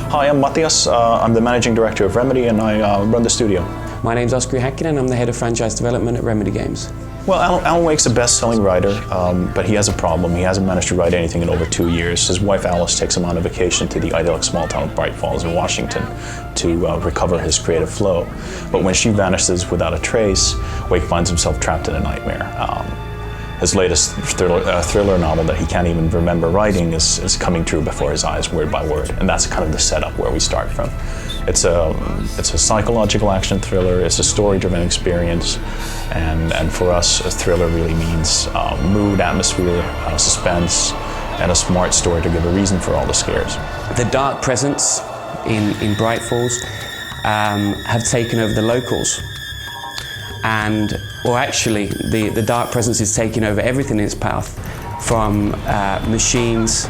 Hi, I'm Matthias. I'm the managing director of Remedy, and I run the studio. My name's Oskari Häkkinen. I'm the head of franchise development at Remedy Games. Well, Alan Wake's a best-selling writer, but he has a problem. He hasn't managed to write anything in over 2 years. His wife Alice takes him on a vacation to the idyllic small town of Bright Falls in Washington to recover his creative flow. But when she vanishes without a trace, Wake finds himself trapped in a nightmare. His latest thriller novel that he can't even remember writing is coming true before his eyes, word by word, and that's kind of the setup where we start from. It's a psychological action thriller. It's a story-driven experience, and for us, a thriller really means mood, atmosphere, suspense, and a smart story to give a reason for all the scares. The dark presence in Bright Falls have taken over the locals. And, or actually, the dark presence is taking over everything in its path, from machines,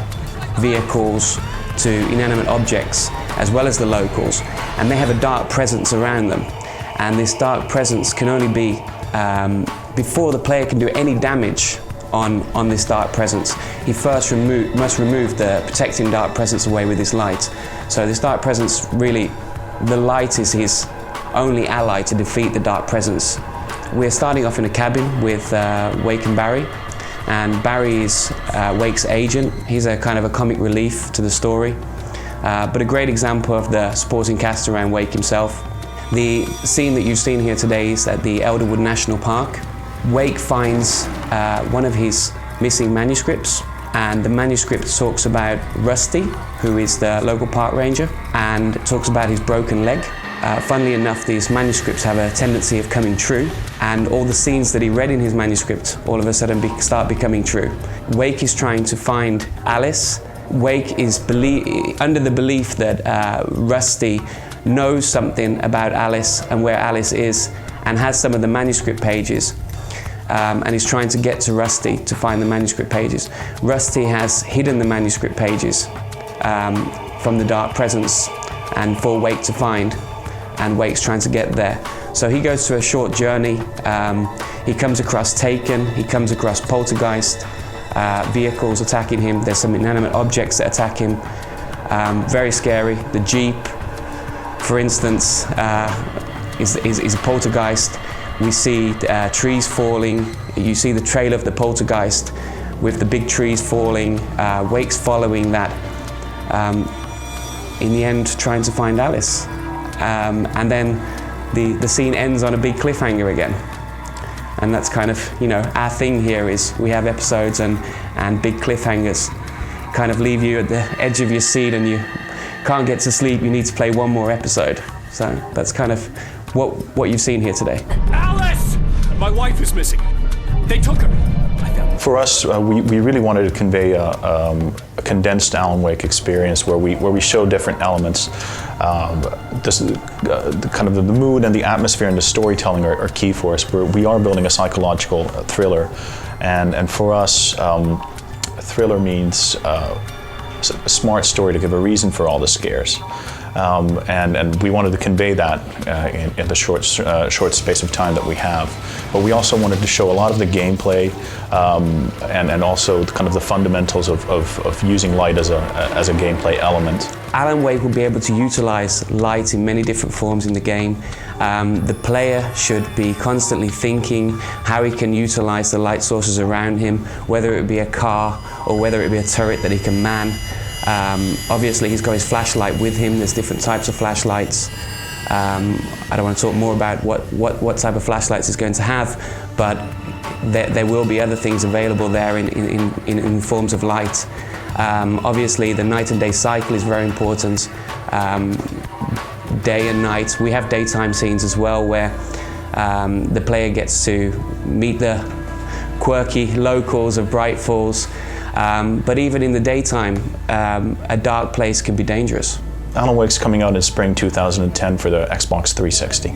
vehicles, to inanimate objects, as well as the locals. And they have a dark presence around them. And this dark presence can only be, before the player can do any damage on this dark presence, he first must remove the protecting dark presence away with his light. So this dark presence, really, the light is his only ally to defeat the dark presence. We're starting off in a cabin with Wake and Barry, and Barry is Wake's agent. He's a kind of a comic relief to the story, but a great example of the supporting cast around Wake himself. The scene that you've seen here today is at the Elderwood National Park. Wake finds one of his missing manuscripts, and the manuscript talks about Rusty, who is the local park ranger, and talks about his broken leg. Funnily enough, these manuscripts have a tendency of coming true, and all the scenes that he read in his manuscript all of a sudden start becoming true. Wake is trying to find Alice. Wake is under the belief that Rusty knows something about Alice and where Alice is, and has some of the manuscript pages, and he's trying to get to Rusty to find the manuscript pages. Rusty has hidden the manuscript pages from the dark presence and for Wake to find, and Wake's trying to get there. So he goes through a short journey. He comes across Taken, he comes across Poltergeist, vehicles attacking him. There's some inanimate objects that attack him. Very scary. The Jeep, for instance, is a poltergeist. We see trees falling. You see the trail of the poltergeist with the big trees falling. Wake's following that. In the end, trying to find Alice. And then the scene ends on a big cliffhanger again. And that's kind of, our thing here is we have episodes and big cliffhangers kind of leave you at the edge of your seat, and you can't get to sleep. You need to play one more episode. So that's kind of what you've seen here today. Alice! My wife is missing. They took her. For us, we really wanted to convey a condensed Alan Wake experience where we show different elements. Kind of the mood and the atmosphere and the storytelling are key for us. We are building a psychological thriller, and for us, a thriller means a smart story to give a reason for all the scares. And we wanted to convey that in the short space of time that we have. But we also wanted to show a lot of the gameplay and also kind of the fundamentals of using light as a gameplay element. Alan Wake will be able to utilize light in many different forms in the game. The player should be constantly thinking how he can utilize the light sources around him, whether it be a car or whether it be a turret that he can man. Obviously he's got his flashlight with him. There's different types of flashlights. I don't want to talk more about what type of flashlights he's going to have, but there will be other things available there in forms of light. Obviously the night and day cycle is very important. Day and night. We have daytime scenes as well where the player gets to meet the quirky locals of Bright Falls. But even in the daytime, a dark place can be dangerous. Alan Wake's coming out in spring 2010 for the Xbox 360.